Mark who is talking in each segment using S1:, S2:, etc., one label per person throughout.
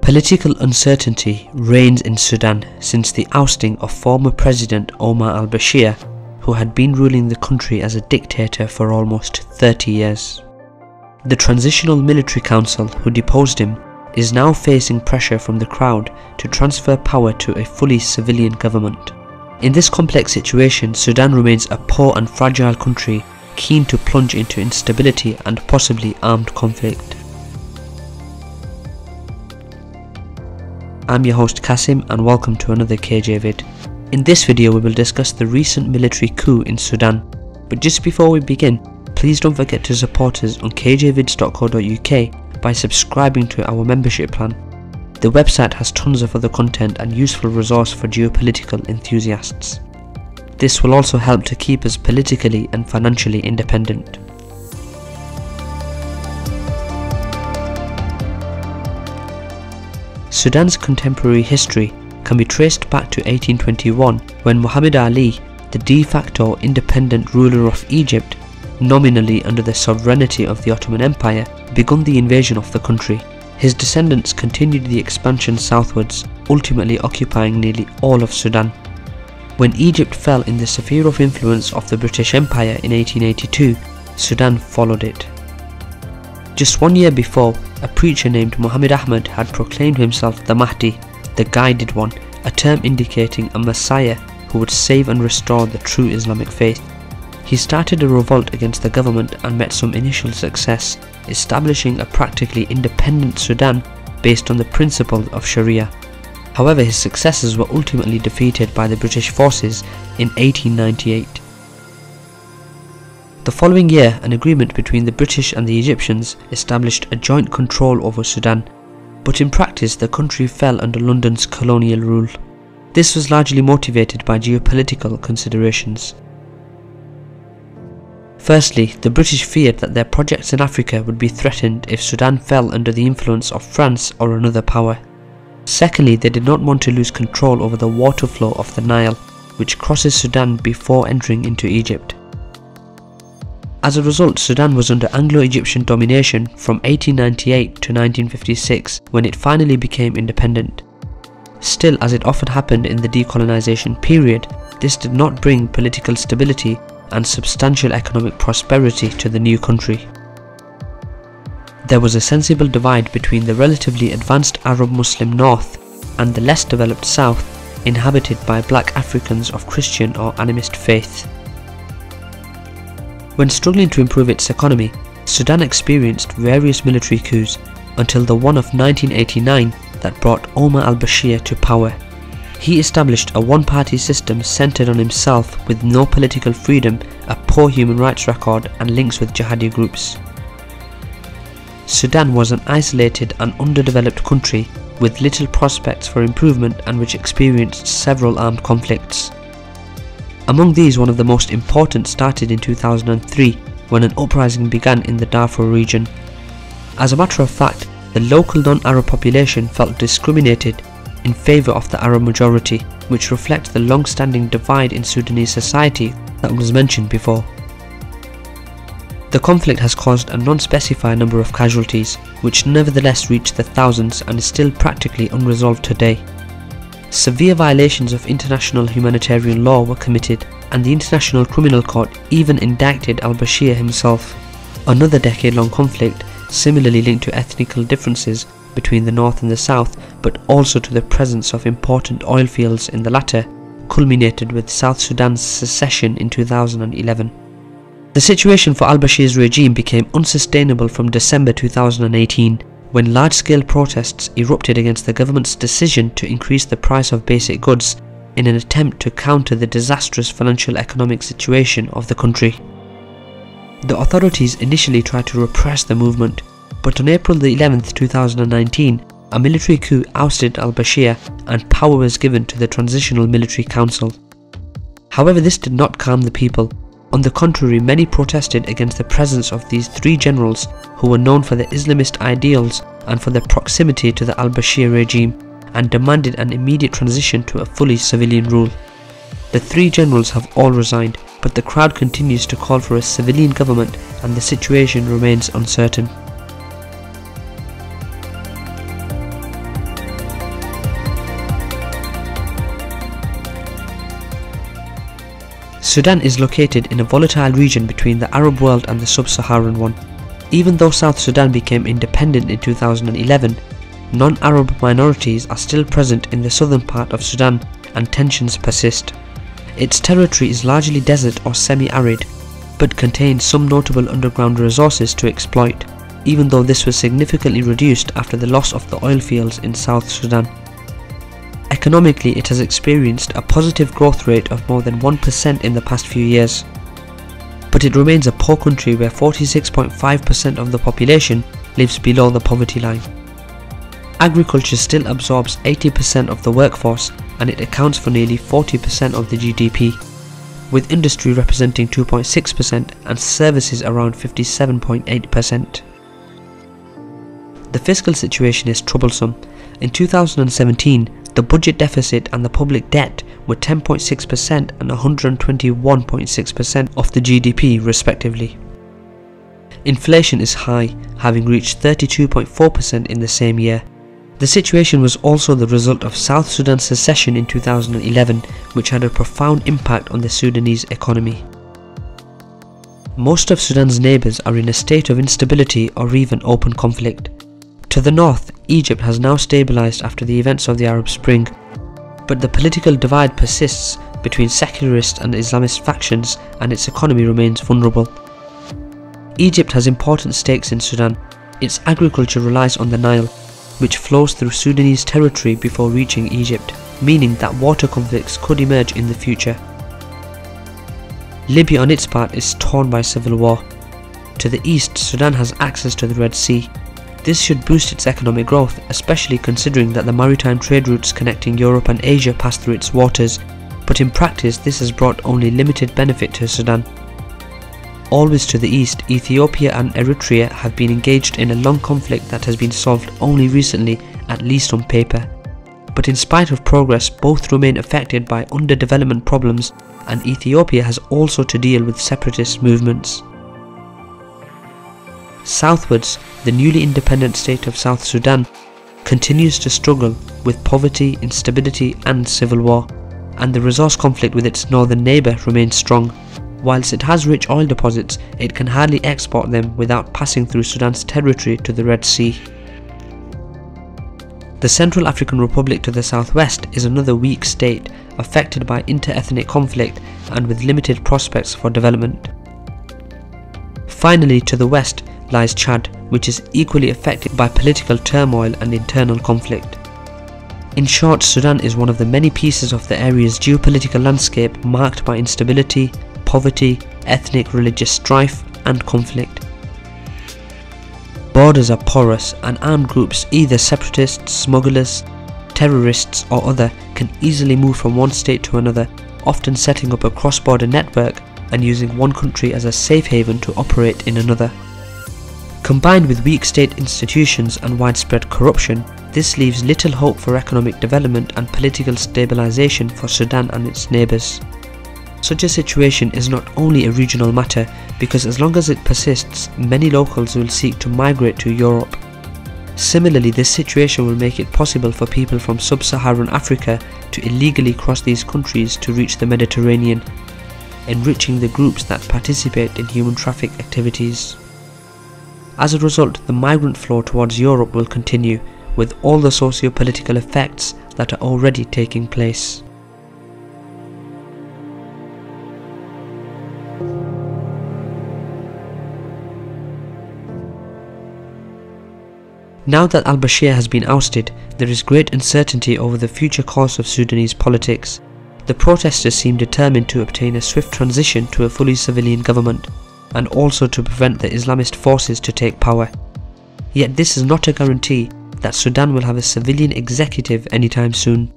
S1: Political uncertainty reigns in Sudan since the ousting of former President Omar al-Bashir, who had been ruling the country as a dictator for almost 30 years. The Transitional Military Council, who deposed him, is now facing pressure from the crowd to transfer power to a fully civilian government. In this complex situation, Sudan remains a poor and fragile country, keen to plunge into instability and possibly armed conflict. I'm your host Kasim, and welcome to another KJ vid. In this video we will discuss the recent military coup in Sudan, but just before we begin, please don't forget to support us on kjvids.co.uk by subscribing to our membership plan. The website has tons of other content and useful resource for geopolitical enthusiasts. This will also help to keep us politically and financially independent. Sudan's contemporary history can be traced back to 1821, when Muhammad Ali, the de facto independent ruler of Egypt, nominally under the sovereignty of the Ottoman Empire, begun the invasion of the country. His descendants continued the expansion southwards, ultimately occupying nearly all of Sudan. When Egypt fell in the sphere of influence of the British Empire in 1882, Sudan followed it. Just 1 year before, a preacher named Muhammad Ahmad had proclaimed himself the Mahdi, the Guided One, a term indicating a messiah who would save and restore the true Islamic faith. He started a revolt against the government and met some initial success, establishing a practically independent Sudan based on the principle of Sharia. However, his successes were ultimately defeated by the British forces in 1898. The following year, an agreement between the British and the Egyptians established a joint control over Sudan, but in practice the country fell under London's colonial rule. This was largely motivated by geopolitical considerations. Firstly, the British feared that their projects in Africa would be threatened if Sudan fell under the influence of France or another power. Secondly, they did not want to lose control over the water flow of the Nile, which crosses Sudan before entering into Egypt. As a result, Sudan was under Anglo-Egyptian domination from 1898 to 1956, when it finally became independent. Still, as it often happened in the decolonization period, this did not bring political stability and substantial economic prosperity to the new country. There was a sensible divide between the relatively advanced Arab Muslim north and the less developed south, inhabited by black Africans of Christian or animist faith. When struggling to improve its economy, Sudan experienced various military coups until the one of 1989 that brought Omar al-Bashir to power. He established a one-party system centered on himself with no political freedom, a poor human rights record and links with jihadi groups. Sudan was an isolated and underdeveloped country with little prospects for improvement and which experienced several armed conflicts. Among these, one of the most important started in 2003 when an uprising began in the Darfur region. As a matter of fact, the local non-Arab population felt discriminated in favour of the Arab majority, which reflects the long-standing divide in Sudanese society that was mentioned before. The conflict has caused a non-specified number of casualties, which nevertheless reached the thousands and is still practically unresolved today. Severe violations of international humanitarian law were committed, and the International Criminal Court even indicted al-Bashir himself. Another decade-long conflict, similarly linked to ethnical differences between the north and the south, but also to the presence of important oil fields in the latter, culminated with South Sudan's secession in 2011. The situation for al-Bashir's regime became unsustainable from December 2018, when large-scale protests erupted against the government's decision to increase the price of basic goods in an attempt to counter the disastrous financial economic situation of the country. The authorities initially tried to repress the movement, but on April 11, 2019, a military coup ousted al-Bashir and power was given to the Transitional Military Council. However, this did not calm the people. On the contrary, many protested against the presence of these three generals who were known for their Islamist ideals and for their proximity to the al-Bashir regime, and demanded an immediate transition to a fully civilian rule. The three generals have all resigned, but the crowd continues to call for a civilian government and the situation remains uncertain. Sudan is located in a volatile region between the Arab world and the sub-Saharan one. Even though South Sudan became independent in 2011, non-Arab minorities are still present in the southern part of Sudan and tensions persist. Its territory is largely desert or semi-arid, but contains some notable underground resources to exploit, even though this was significantly reduced after the loss of the oil fields in South Sudan. Economically, it has experienced a positive growth rate of more than 1% in the past few years. But it remains a poor country where 46.5% of the population lives below the poverty line. Agriculture still absorbs 80% of the workforce, and it accounts for nearly 40% of the GDP, with industry representing 2.6% and services around 57.8%. The fiscal situation is troublesome. In 2017, the budget deficit and the public debt were 10.6% and 121.6% of the GDP respectively. Inflation is high, having reached 32.4% in the same year. The situation was also the result of South Sudan's secession in 2011, which had a profound impact on the Sudanese economy. Most of Sudan's neighbours are in a state of instability or even open conflict. To the north, Egypt has now stabilised after the events of the Arab Spring, but the political divide persists between secularist and Islamist factions, and its economy remains vulnerable. Egypt has important stakes in Sudan. Its agriculture relies on the Nile, which flows through Sudanese territory before reaching Egypt, meaning that water conflicts could emerge in the future. Libya on its part is torn by civil war. To the east, Sudan has access to the Red Sea. This should boost its economic growth, especially considering that the maritime trade routes connecting Europe and Asia pass through its waters, but in practice this has brought only limited benefit to Sudan. Always to the east, Ethiopia and Eritrea have been engaged in a long conflict that has been solved only recently, at least on paper. But in spite of progress, both remain affected by underdevelopment problems, and Ethiopia has also to deal with separatist movements. Southwards, the newly independent state of South Sudan continues to struggle with poverty, instability and civil war, and the resource conflict with its northern neighbour remains strong. Whilst it has rich oil deposits, it can hardly export them without passing through Sudan's territory to the Red Sea. The Central African Republic to the southwest is another weak state, affected by inter-ethnic conflict and with limited prospects for development. Finally, to the west lies Chad, which is equally affected by political turmoil and internal conflict. In short, Sudan is one of the many pieces of the area's geopolitical landscape marked by instability, poverty, ethnic religious strife and conflict. Borders are porous, and armed groups, either separatists, smugglers, terrorists or other, can easily move from one state to another, often setting up a cross-border network and using one country as a safe haven to operate in another. Combined with weak state institutions and widespread corruption, this leaves little hope for economic development and political stabilization for Sudan and its neighbours. Such a situation is not only a regional matter, because as long as it persists, many locals will seek to migrate to Europe. Similarly, this situation will make it possible for people from sub-Saharan Africa to illegally cross these countries to reach the Mediterranean, enriching the groups that participate in human traffic activities. As a result, the migrant flow towards Europe will continue, with all the socio-political effects that are already taking place. Now that al-Bashir has been ousted, there is great uncertainty over the future course of Sudanese politics. The protesters seem determined to obtain a swift transition to a fully civilian government, and also to prevent the Islamist forces to take power. Yet this is not a guarantee that Sudan will have a civilian executive anytime soon.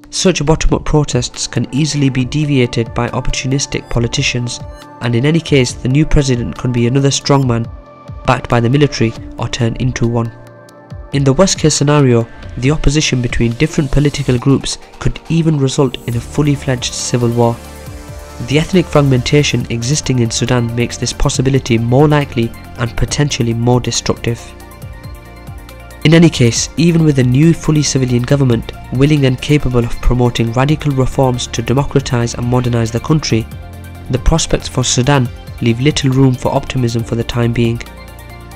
S1: Such bottom-up protests can easily be deviated by opportunistic politicians, and in any case the new president could be another strongman backed by the military or turn into one. In the worst case scenario, the opposition between different political groups could even result in a fully fledged civil war. The ethnic fragmentation existing in Sudan makes this possibility more likely and potentially more destructive. In any case, even with a new fully civilian government, willing and capable of promoting radical reforms to democratise and modernise the country, the prospects for Sudan leave little room for optimism for the time being.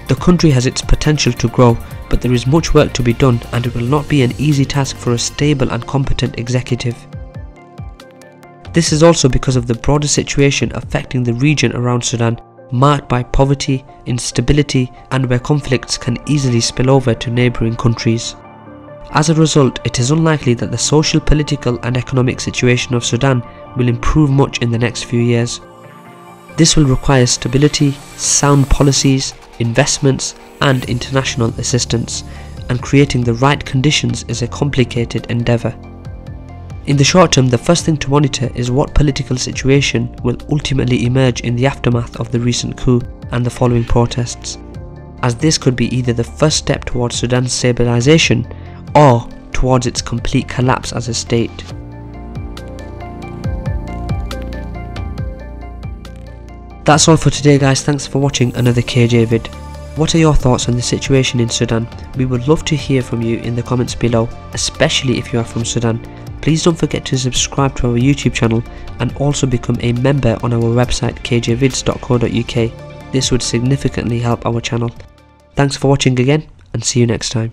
S1: The country has its potential to grow, but there is much work to be done, and it will not be an easy task for a stable and competent executive. This is also because of the broader situation affecting the region around Sudan, marked by poverty, instability, and where conflicts can easily spill over to neighbouring countries. As a result, it is unlikely that the social, political and economic situation of Sudan will improve much in the next few years. This will require stability, sound policies, investments and international assistance, and creating the right conditions is a complicated endeavour. In the short term, the first thing to monitor is what political situation will ultimately emerge in the aftermath of the recent coup and the following protests, as this could be either the first step towards Sudan's stabilisation or towards its complete collapse as a state. That's all for today guys, thanks for watching another KJ vid. What are your thoughts on the situation in Sudan? We would love to hear from you in the comments below, especially if you are from Sudan. Please don't forget to subscribe to our YouTube channel and also become a member on our website kjvids.co.uk. This would significantly help our channel. Thanks for watching again and see you next time.